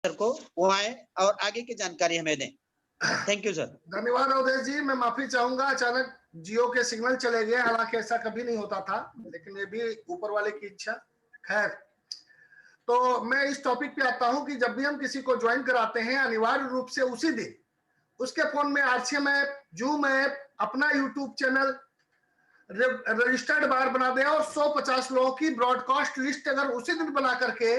Sir को वो आए और आगे की जानकारी हमें दें। Thank you sir. धन्यवाद अवधेश जी, मैं माफी चाहूंगा, अचानक जियो के सिग्नल चले गए, हालांकि ऐसा कभी नहीं होता था, लेकिन ये भी ऊपर वाले की इच्छा। खैर, तो मैं इस टॉपिक पे आता हूं कि जब भी हम किसी को ज्वाइन कराते हैं, अनिवार्य रूप से उसी दिन उसके फोन में आरसीएम ऐप, जूम ऐप, अपना यूट्यूब चैनल रजिस्टर्ड बार बना दें और 150 लोगों की ब्रॉडकास्ट लिस्ट अगर उसी दिन बना करके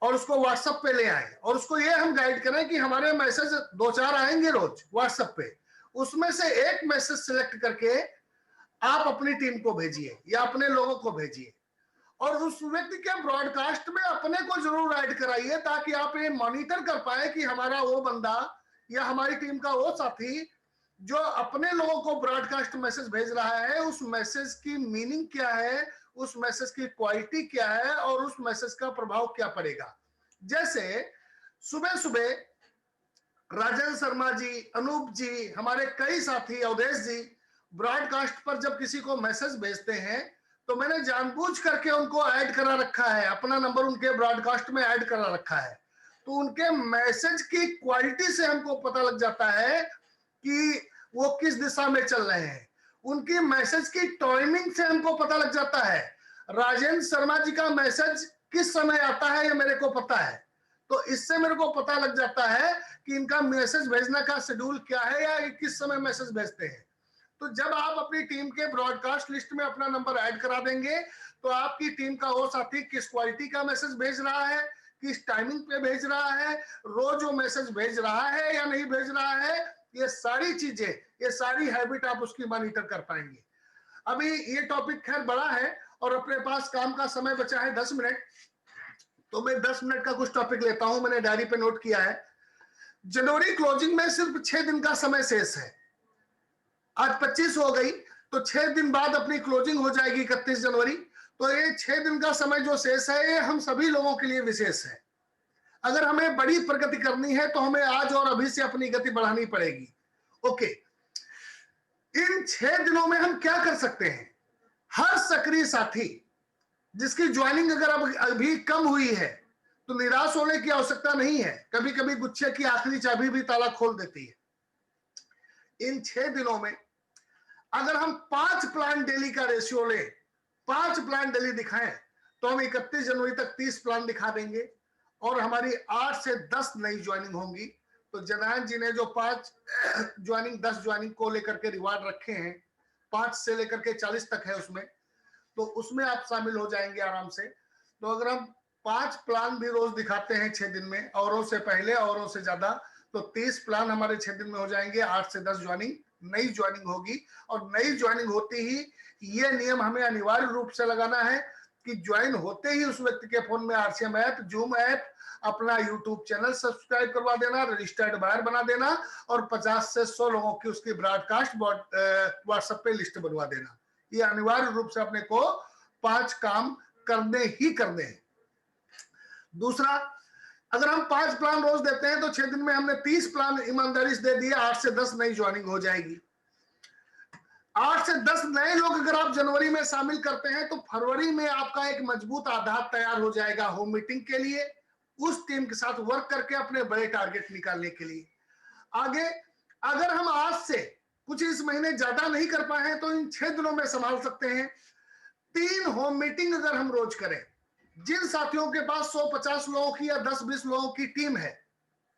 और उसको व्हाट्सएप पे ले आए, और उसको ये हम गाइड करें कि हमारे मैसेज 2-4 आएंगे रोज व्हाट्सएप पे, उसमें से एक मैसेज सिलेक्ट करके आप अपनी टीम को भेजिए या अपने लोगों को भेजिए, और उस व्यक्ति के ब्रॉडकास्ट में अपने को जरूर ऐड कराइए, ताकि आप ये मॉनिटर कर पाए कि हमारा वो बंदा या हमारी टीम का वो साथी जो अपने लोगों को ब्रॉडकास्ट मैसेज भेज रहा है, उस मैसेज की मीनिंग क्या है, उस मैसेज की क्वालिटी क्या है और उस मैसेज का प्रभाव क्या पड़ेगा। जैसे सुबह सुबह राजेंद्र शर्मा जी, अनूप जी, हमारे कई साथी, अवधेश जी ब्रॉडकास्ट पर जब किसी को मैसेज भेजते हैं तो मैंने जानबूझ करके उनको ऐड करा रखा है, अपना नंबर उनके ब्रॉडकास्ट में ऐड करा रखा है, तो उनके मैसेज की क्वालिटी से हमको पता लग जाता है कि वो किस दिशा में चल रहे हैं। उनकी मैसेज की टाइमिंग से हमको पता लग जाता है, राजेंद्र शर्मा जी का मैसेज किस समय आता है ये मेरे को पता है, तो इससे मेरे को पता लग जाता है कि इनका मैसेज भेजने का शेड्यूल क्या है या किस समय मैसेज भेजते हैं। तो जब आप अपनी टीम के ब्रॉडकास्ट लिस्ट में अपना नंबर ऐड करा देंगे तो आपकी टीम का वो साथी किस क्वालिटी का मैसेज भेज रहा है, किस टाइमिंग पे भेज रहा है, रोज वो मैसेज भेज रहा है या नहीं भेज रहा है, ये सारी चीजें, ये सारी हैबिट आप उसकी मॉनिटर कर पाएंगे। अभी ये टॉपिक खैर बड़ा है और अपने पास काम का समय बचा है 10 मिनट, तो मैं 10 मिनट का कुछ टॉपिक लेता हूं, मैंने डायरी पे नोट किया है। जनवरी क्लोजिंग में सिर्फ 6 दिन का समय शेष है, आज 25 हो गई तो 6 दिन बाद अपनी क्लोजिंग हो जाएगी 31 जनवरी, तो ये 6 दिन का समय जो शेष है ये हम सभी लोगों के लिए विशेष है। अगर हमें बड़ी प्रगति करनी है तो हमें आज और अभी से अपनी गति बढ़ानी पड़ेगी। ओके, इन 6 दिनों में हम क्या कर सकते हैं? हर सक्रिय साथी जिसकी ज्वाइनिंग अगर अब अभी कम हुई है तो निराश होने की आवश्यकता नहीं है, कभी कभी गुच्छे की आखिरी चाबी भी ताला खोल देती है। इन 6 दिनों में अगर हम 5 प्लान डेली का रेशियो ले, 5 प्लान डेली दिखाएं तो हम 31 जनवरी तक 30 प्लान दिखा देंगे और हमारी 8 से 10 नई ज्वाइनिंग होंगी। तो जनायन जी ने जो 5 ज्वाइनिंग 10 ज्वाइनिंग को लेकर के रिवार्ड रखे हैं, 5 से लेकर के 40 तक है उसमें, तो उसमें आप शामिल हो जाएंगे आराम से। तो अगर हम 5 प्लान भी रोज दिखाते हैं 6 दिन में, औरों से पहले औरों से ज्यादा, तो 30 प्लान हमारे 6 दिन में हो जाएंगे। 8 से 10 ज्वाइनिंग नई ज्वाइनिंग होगी, और नई ज्वाइनिंग होती ही ये नियम हमें अनिवार्य रूप से लगाना है कि ज्वाइन होते ही उस व्यक्ति के फोन में आरसीएम ऐप, जूम ऐप, अपना यूट्यूब चैनल सब्सक्राइब करवा देना, रजिस्टर्ड बायर बना देना और 50 से 100 लोगों की उसकी ब्रॉडकास्ट व्हाट्सएप पे लिस्ट बनवा देना। ये अनिवार्य रूप से अपने को 5 काम करने ही करने हैं। दूसरा, अगर हम 5 प्लान रोज देते हैं तो 6 दिन में हमने 30 प्लान ईमानदारी से दे दिए, 8 से 10 नई ज्वाइनिंग हो जाएगी। 8 से 10 नए लोग अगर आप जनवरी में शामिल करते हैं तो फरवरी में आपका एक मजबूत आधार तैयार हो जाएगा होम मीटिंग के लिए, उस टीम के साथ वर्क करके अपने बड़े टारगेट निकालने के लिए। आगे अगर हम आज से कुछ इस महीने ज्यादा नहीं कर पाए हैं तो इन 6 दिनों में संभाल सकते हैं। 3 होम मीटिंग अगर हम रोज करें, जिन साथियों के पास 150 लोगों की या 10-20 लोगों की टीम है,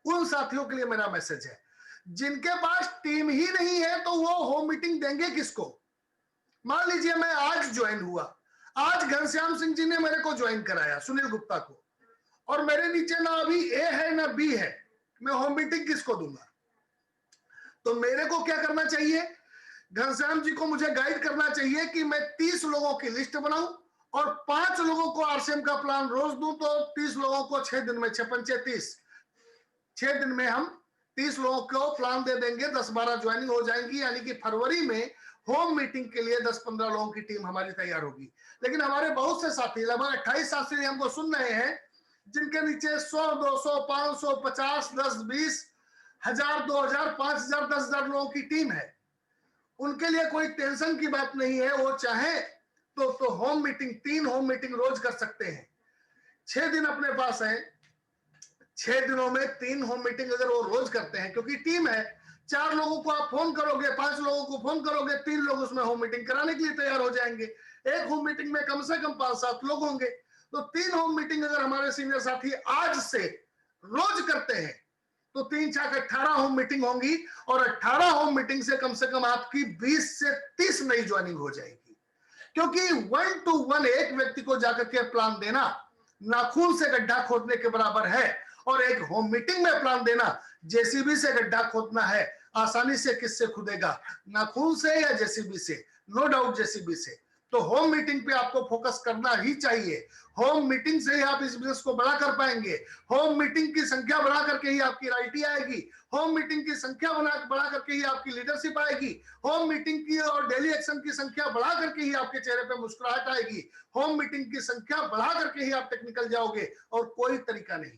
उन साथियों के लिए मेरा मैसेज है। जिनके पास टीम ही नहीं है तो वो होम मीटिंग देंगे किसको? मान लीजिए मैं आज ज्वाइन हुआ, आज घनश्याम सिंह जी ने मेरे को ज्वाइन कराया, सुनील गुप्ता को, और मेरे नीचे ना अभी ए है ना बी है, मैं होम मीटिंग किसको दूंगा? तो मेरे को क्या करना चाहिए? घनश्याम जी को मुझे गाइड करना चाहिए कि मैं 30 लोगों की लिस्ट बनाऊं और 5 लोगों को आरसीएम का प्लान रोज दूं, तो 30 लोगों को 6 दिन में 6×5=30, 6 दिन में हम 30 लोगों को प्लान दे देंगे, 10-12 ज्वाइनिंग हो जाएंगी, यानी कि फरवरी में होम मीटिंग के लिए 10-15 लोगों की टीम हमारी तैयार होगी। लेकिन हमारे बहुत से साथी, लगभग 28 साथी हमको सुन रहे हैं, जिनके नीचे 100, 200, 500, 50, 10, 20, 1000, 2000, 5000, 10,000 लोगों की टीम है। उनके लिए कोई टेंशन की बात नहीं है, वो चाहे तो होम मीटिंग, 3 होम मीटिंग रोज कर सकते हैं। 6 दिन अपने पास है, 6 दिनों में 3 होम मीटिंग अगर वो रोज करते हैं, क्योंकि टीम है, 4 लोगों को आप फोन करोगे, 5 लोगों को फोन करोगे, 3 लोग उसमें होम मीटिंग कराने के लिए तैयार हो जाएंगे। एक होम मीटिंग में कम से कम 5-7 लोग होंगे, तो 3 होम मीटिंग अगर हमारे सीनियर साथी आज से रोज करते हैं तो 3-4 18 होम मीटिंग होंगी, और 18 होम मीटिंग से कम आपकी 20 से 30 नई ज्वाइनिंग हो जाएगी। क्योंकि 1 to 1 एक व्यक्ति को जाकर के प्लान देना नाखून से गड्ढा खोदने के बराबर है, और एक होम मीटिंग में प्लान देना जेसीबी से गड्ढा खोदना है। आसानी से किससे खुदेगा, नाखून से या जेसीबी से? नो डाउट जेसीबी से। तो होम मीटिंग पे आपको फोकस करना ही चाहिए। होम मीटिंग से ही आप इस बिजनेस को बड़ा कर पाएंगे। होम मीटिंग की संख्या बढ़ा करके ही आपकी राइटी आएगी। होम मीटिंग की संख्या बढ़ा करके ही आपकी लीडरशिप आएगी। होम मीटिंग की और डेली एक्शन की संख्या बढ़ा करके ही आपके चेहरे पे मुस्कुराहट आएगी। होम मीटिंग की संख्या बढ़ा करके ही आप टेक्निकल जाओगे, और कोई तरीका नहीं।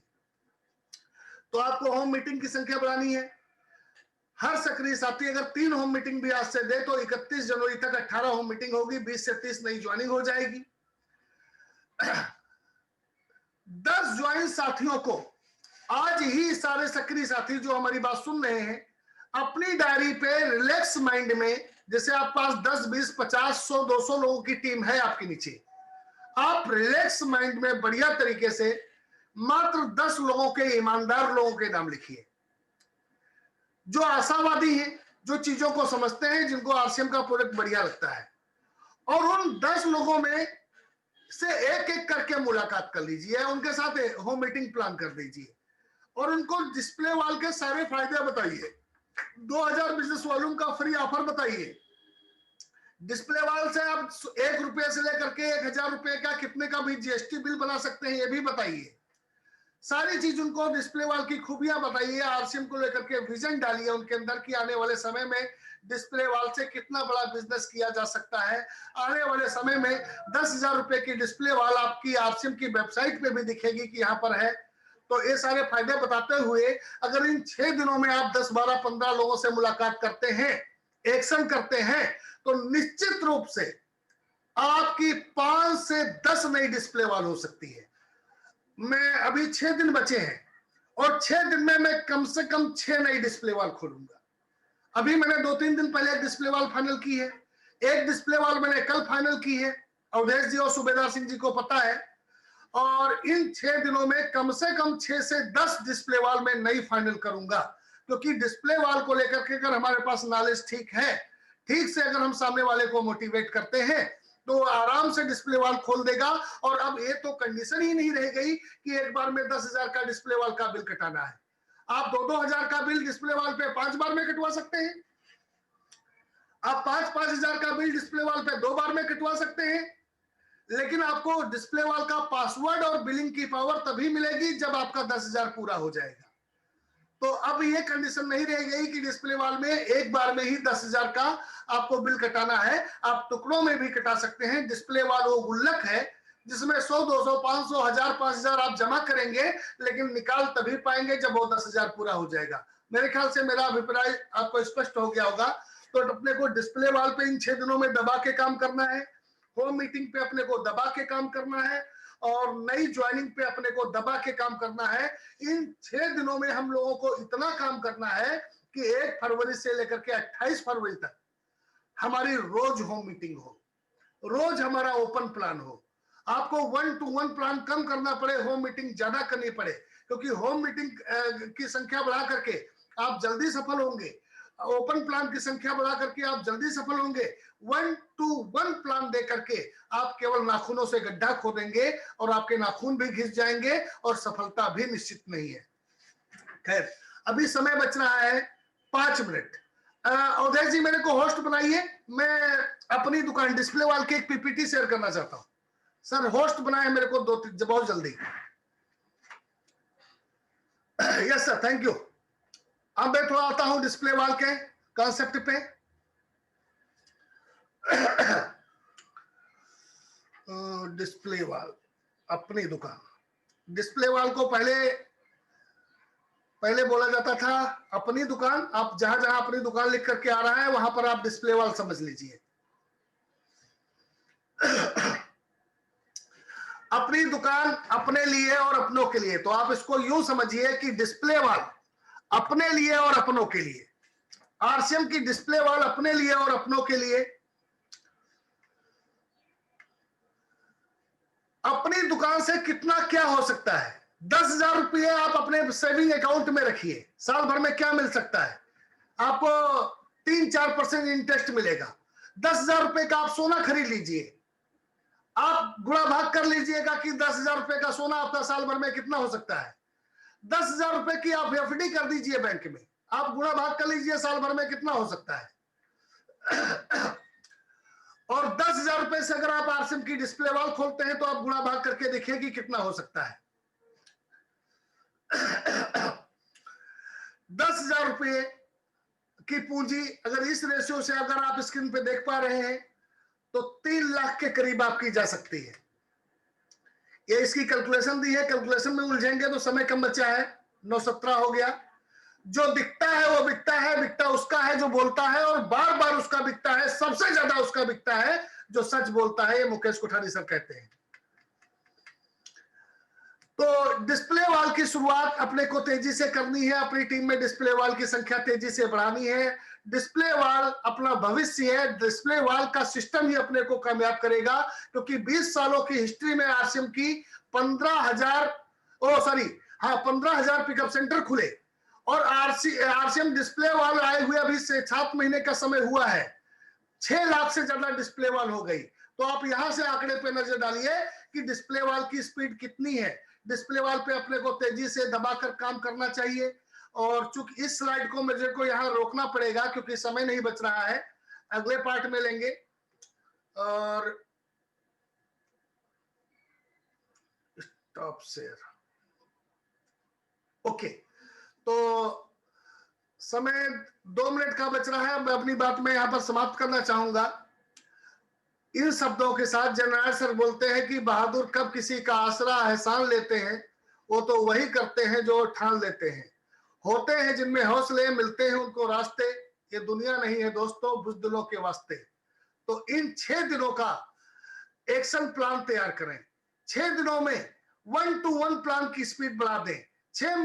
तो आपको होम मीटिंग की संख्या बढ़ानी है। हर सक्रिय साथी अगर 3 होम मीटिंग भी आज से दे तो 31 जनवरी तक 18 होम मीटिंग होगी, 20 से 30 नई ज्वाइनिंग हो जाएगी। 10 ज्वाइन साथियों को आज ही सारे सक्रिय साथी जो हमारी बात सुन रहे हैं, अपनी डायरी पे रिलैक्स माइंड में, जैसे आप पास 10, 20, 50, 100, 200 लोगों की टीम है आपके नीचे, आप रिलैक्स माइंड में बढ़िया तरीके से मात्र 10 लोगों के, ईमानदार लोगों के नाम लिखिए, जो आशावादी हैं, जो चीजों को समझते हैं, जिनको आरसीएम का प्रोडक्ट बढ़िया लगता है। और उन 10 लोगों में से एक एक करके मुलाकात कर लीजिए, उनके साथ होम मीटिंग प्लान कर दीजिए, और उनको डिस्प्ले वॉल के सारे फायदे बताइए। 2000 बिजनेस वॉल्यूम का फ्री ऑफर बताइए। डिस्प्ले वॉल से आप 1 रुपये से लेकर के 1000 रुपये का कितने का भी जीएसटी बिल बना सकते हैं, ये भी बताइए। सारी चीज उनको डिस्प्ले वॉल की खूबियां बताइए, आरसीएम को लेकर के विजन डालिए उनके अंदर कि आने वाले समय में डिस्प्ले वॉल से कितना बड़ा बिजनेस किया जा सकता है। आने वाले समय में 10,000 रुपए की डिस्प्ले वॉल आपकी आरसीएम की वेबसाइट पे भी दिखेगी कि यहाँ पर है। तो ये सारे फायदे बताते हुए अगर इन 6 दिनों में आप 10, 12, 15 लोगों से मुलाकात करते हैं, एक्शन करते हैं, तो निश्चित रूप से आपकी 5 से 10 नई डिस्प्ले वॉल हो सकती है। मैं अभी 6 दिन बचे हैं, और 6 दिन में मैं कम से कम 6 नई डिस्प्ले वॉल खोलूंगा। अभी मैंने 2-3 दिन पहले एक डिस्प्ले वॉल फाइनल की है, एक डिस्प्ले वॉल मैंने कल फाइनल की है, अवधेश जी और सूबेदार सिंह जी को पता है। और इन 6 दिनों में कम से कम 6 से 10 डिस्प्ले वॉल में नई फाइनल करूंगा, क्योंकि डिस्प्ले वॉल को लेकर के अगर हमारे पास नॉलेज ठीक है, ठीक से अगर हम सामने वाले को मोटिवेट करते हैं, तो आराम से डिस्प्ले वॉल खोल देगा। और अब ये तो कंडीशन ही नहीं रह गई कि एक बार में 10,000 का डिस्प्ले वॉल का बिल कटाना है। आप 2-2 हजार का बिल डिस्प्ले वॉल पे 5 बार में कटवा सकते हैं। आप 5-5 हजार का बिल डिस्प्ले वॉल पे 2 बार में कटवा सकते हैं। लेकिन आपको डिस्प्ले वॉल का पासवर्ड और बिलिंग की पावर तभी मिलेगी जब आपका 10,000 पूरा हो जाएगा। तो अब ये कंडीशन नहीं रह गई कि डिस्प्ले वॉल में एक बार में ही 10,000 का आपको बिल कटाना है। आप टुकड़ों में भी कटा सकते हैं। डिस्प्ले वॉल वो गुल्लक है जिसमें 100, 200, 500, 1000, 5,000 आप जमा करेंगे, लेकिन निकाल तभी पाएंगे जब वो 10,000 पूरा हो जाएगा। मेरे ख्याल से मेरा अभिप्राय आपको स्पष्ट हो गया होगा। तो अपने को डिस्प्ले वॉल पे इन 6 दिनों में दबा के काम करना है, होम मीटिंग पे अपने को दबा के काम करना है, और नई ज्वाइनिंग पे अपने को दबा के काम करना है। इन 6 दिनों में हम लोगों को इतना काम करना है कि 1 फरवरी से लेकर के 28 फरवरी तक हमारी रोज होम मीटिंग हो, रोज हमारा ओपन प्लान हो। आपको 1 to 1 प्लान कम करना पड़े, होम मीटिंग ज्यादा करनी पड़े, क्योंकि होम मीटिंग की संख्या बढ़ा करके आप जल्दी सफल होंगे, ओपन प्लान की संख्या बढ़ा करके आप जल्दी सफल होंगे। 1 to 1 प्लान दे करके आप केवल नाखूनों से गड्ढा खोदेंगे, और आपके नाखून भी घिस जाएंगे, और सफलता भी निश्चित नहीं है। खैर, अभी समय बच रहा है 5 मिनट। अवधेश जी मेरे को होस्ट बनाइए, मैं अपनी दुकान डिस्प्ले वॉल की एक पीपीटी शेयर करना चाहता हूं। सर होस्ट बनाए मेरे को बहुत जल्दी। Yes sir, thank you. अब मैं थोड़ा आता हूं डिस्प्ले वॉल के कॉन्सेप्ट पे। डिस्प्ले वॉल, अपनी दुकान। डिस्प्ले वॉल को पहले बोला जाता था अपनी दुकान। आप जहां जहां अपनी दुकान लिख करके आ रहा है वहां पर आप डिस्प्ले वॉल समझ लीजिए। अपनी दुकान अपने लिए और अपनों के लिए। तो आप इसको यूं समझिए कि डिस्प्ले वॉल अपने लिए और अपनों के लिए, आरसीएम की डिस्प्ले वॉल अपने लिए और अपनों के लिए। अपनी दुकान से कितना क्या हो सकता है? 10,000 रुपये आप अपने सेविंग अकाउंट में रखिए, साल भर में क्या मिल सकता है आपको? 3-4% इंटरेस्ट मिलेगा। 10,000 रुपए का आप सोना खरीद लीजिए, आप गुणा भाग कर लीजिएगा कि 10,000 रुपए का सोना आपका साल भर में कितना हो सकता है। 10,000 रुपए की आप एफडी कर दीजिए बैंक में, आप गुणा भाग कर लीजिए साल भर में कितना हो सकता है। और 10,000 रुपए से अगर आप आरसीएम की डिस्प्ले वॉल खोलते हैं तो आप गुणा भाग करके देखिए कि कितना हो सकता है। 10,000 रुपए की पूंजी अगर इस रेशियो से अगर आप स्क्रीन पे देख पा रहे हैं तो 3 लाख के करीब आपकी जा सकती है। ये इसकी कैलकुलेशन दी है, कैलकुलेशन में उलझेंगे तो समय कम बचा है, 9:17 हो गया। जो दिखता है वो बिकता है, बिकता उसका है जो बोलता है और बार बार उसका बिकता है, सबसे ज्यादा उसका बिकता है जो सच बोलता है, ये मुकेश कोठारी सर कहते हैं। तो डिस्प्ले वॉल की शुरुआत अपने को तेजी से करनी है, अपनी टीम में डिस्प्ले वॉल की संख्या तेजी से बढ़ानी है। डिस्प्ले वॉल अपना भविष्य है, डिस्प्ले वॉल का सिस्टम ही अपने को कामयाब करेगा, क्योंकि 20 सालों की हिस्ट्री में आरसीएम की 15,000 पिकअप सेंटर खुले और आरसीएम डिस्प्ले वॉल आए हुए अभी से 7 महीने का समय हुआ है, 6 लाख से ज्यादा डिस्प्ले वॉल हो गई। तो आप यहां से आंकड़े पे नजर डालिए कि डिस्प्ले वॉल की स्पीड कितनी है। डिस्प्ले वॉल पे अपने को तेजी से दबाकर काम करना चाहिए। और चूंकि इस स्लाइड को मुझे को यहाँ रोकना पड़ेगा क्योंकि समय नहीं बच रहा है, अगले पार्ट में लेंगे। और स्टॉप शेयर, ओके। तो समय 2 मिनट का बच रहा है, मैं अपनी बात में यहां पर समाप्त करना चाहूंगा इन शब्दों के साथ। जनरल सर बोलते हैं कि बहादुर कब किसी का आसरा एहसान लेते हैं, वो तो वही करते हैं जो ठान लेते हैं। होते हैं जिनमें हौसले, मिलते हैं उनको रास्ते, ये दुनिया नहीं है दोस्तों बुज़दिलों के वास्ते। तो इन 6 दिनों का एक्शन प्लान तैयार करें। 6 दिनों में 1-to-1 प्लान की स्पीड बढ़ा दें। 6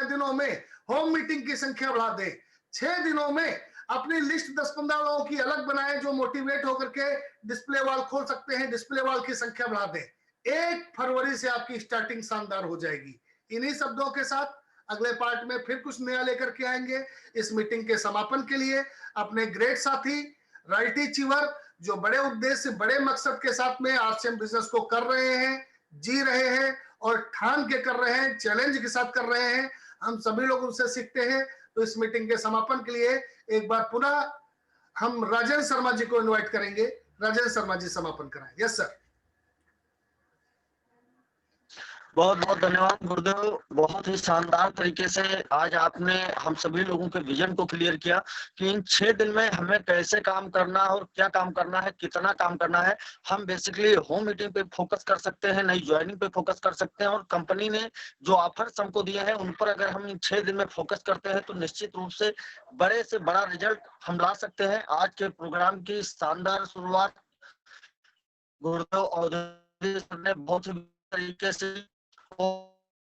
दिनों में होम मीटिंग की संख्या बढ़ा दें। 6 दिनों में अपनी लिस्ट 10-15 लोगों की अलग बनाएं जो मोटिवेट होकर के डिस्प्ले वॉल खोल सकते हैं, डिस्प्ले वॉल की संख्या बढ़ा दें। 1 फरवरी से आपकी स्टार्टिंग शानदार हो जाएगी। इन्हीं शब्दों के साथ अगले पार्ट में फिर कुछ नया लेकर के आएंगे। इस मीटिंग के समापन के लिए अपने ग्रेट साथी राइटी चिवर, जो बड़े उद्देश्य बड़े मकसद के साथ में आरसीएम बिजनेस को कर रहे हैं, जी रहे हैं और ठान के कर रहे हैं, चैलेंज के साथ कर रहे हैं, हम सभी लोग उनसे सीखते हैं। तो इस मीटिंग के समापन के लिए एक बार पुनः हम राजेंद्र शर्मा जी को इनवाइट करेंगे। राजेंद्र शर्मा जी समापन कराएं। Yes sir. बहुत बहुत धन्यवाद गुरुदेव। बहुत ही शानदार तरीके से आज आपने हम सभी लोगों के विजन को क्लियर किया कि इन 6 दिन में हमें कैसे काम करना है और क्या काम करना है, कितना काम करना है। हम बेसिकली होम मीटिंग पे फोकस कर सकते हैं, नई ज्वाइनिंग पे फोकस कर सकते हैं और कंपनी ने जो ऑफर्स हमको दिए हैं उन पर अगर हम इन 6 दिन में फोकस करते हैं तो निश्चित रूप से बड़े से बड़ा रिजल्ट हम ला सकते हैं। आज के प्रोग्राम की शानदार शुरुआत गुरुदेव और ने बहुत ही तरीके से,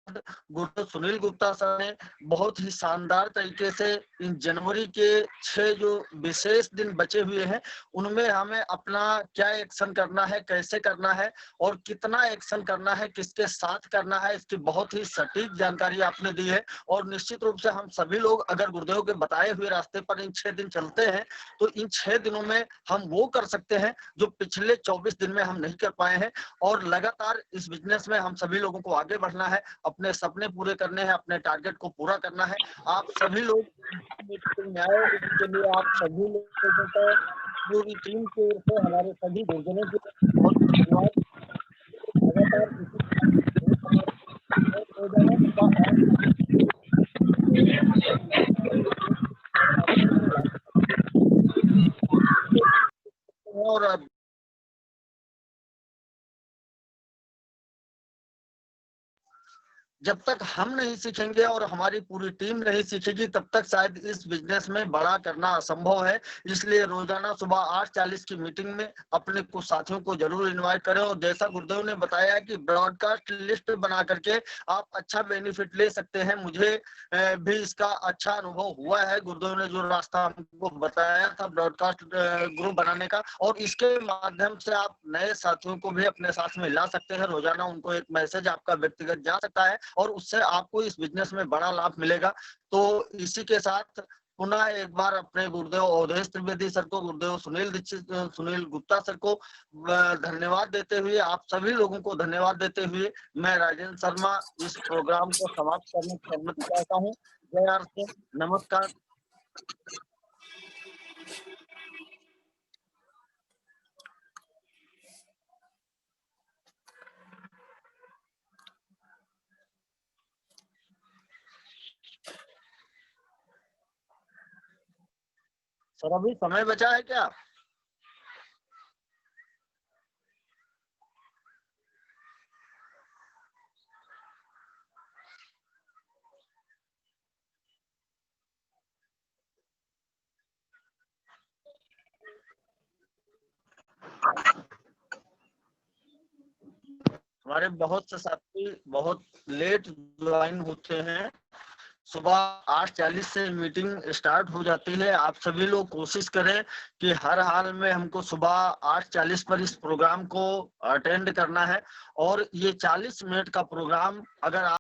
गुरुदेव सुनील गुप्ता सर ने बहुत ही शानदार तरीके से इन जनवरी के 6 जो विशेष दिन बचे हुए हैं उनमें हमें अपना क्या एक्शन करना है, कैसे करना है और कितना एक्शन करना है, किसके साथ करना है, इसकी बहुत ही सटीक जानकारी आपने दी है। और निश्चित रूप से हम सभी लोग अगर गुरुदेव के बताए हुए रास्ते पर इन 6 दिन चलते हैं तो इन 6 दिनों में हम वो कर सकते हैं जो पिछले 24 दिन में हम नहीं कर पाए हैं। और लगातार इस बिजनेस में हम सभी लोगों को आगे बढ़ना है, अपने सपने पूरे करने हैं, अपने टारगेट को पूरा करना है। आप सभी लोग मीटिंग में आए, इसके लिए आप सभी लोगों का पूरी टीम की ओर से हमारे सभी गुरुजनों की बहुत धन्यवाद। लगातार और जब तक हम नहीं सीखेंगे और हमारी पूरी टीम नहीं सीखेगी तब तक शायद इस बिजनेस में बड़ा करना असंभव है। इसलिए रोजाना सुबह 8:40 की मीटिंग में अपने कुछ साथियों को जरूर इनवाइट करें। और जैसा गुरुदेव ने बताया कि ब्रॉडकास्ट लिस्ट बना करके आप अच्छा बेनिफिट ले सकते हैं। मुझे भी इसका अच्छा अनुभव हुआ है। गुरुदेव ने जो रास्ता हमको बताया था ब्रॉडकास्ट ग्रुप बनाने का, और इसके माध्यम से आप नए साथियों को भी अपने साथ में ला सकते हैं। रोजाना उनको एक मैसेज आपका व्यक्तिगत जा सकता है और उससे आपको इस बिजनेस में बड़ा लाभ मिलेगा। तो इसी के साथ पुनः एक बार अपने गुरुदेव अवधेश त्रिवेदी सर को, गुरुदेव सुनील गुप्ता सर को धन्यवाद देते हुए, आप सभी लोगों को धन्यवाद देते हुए मैं राजेंद्र शर्मा इस प्रोग्राम को समाप्त करने की अनुमति चाहता हूँ। जय आर सिंह, नमस्कार। सर अभी समय बचा है क्या? हमारे बहुत से साथी बहुत लेट ज्वाइन होते हैं। सुबह 8:40 से मीटिंग स्टार्ट हो जाती है। आप सभी लोग कोशिश करें कि हर हाल में हमको सुबह 8:40 पर इस प्रोग्राम को अटेंड करना है। और ये 40 मिनट का प्रोग्राम अगर आप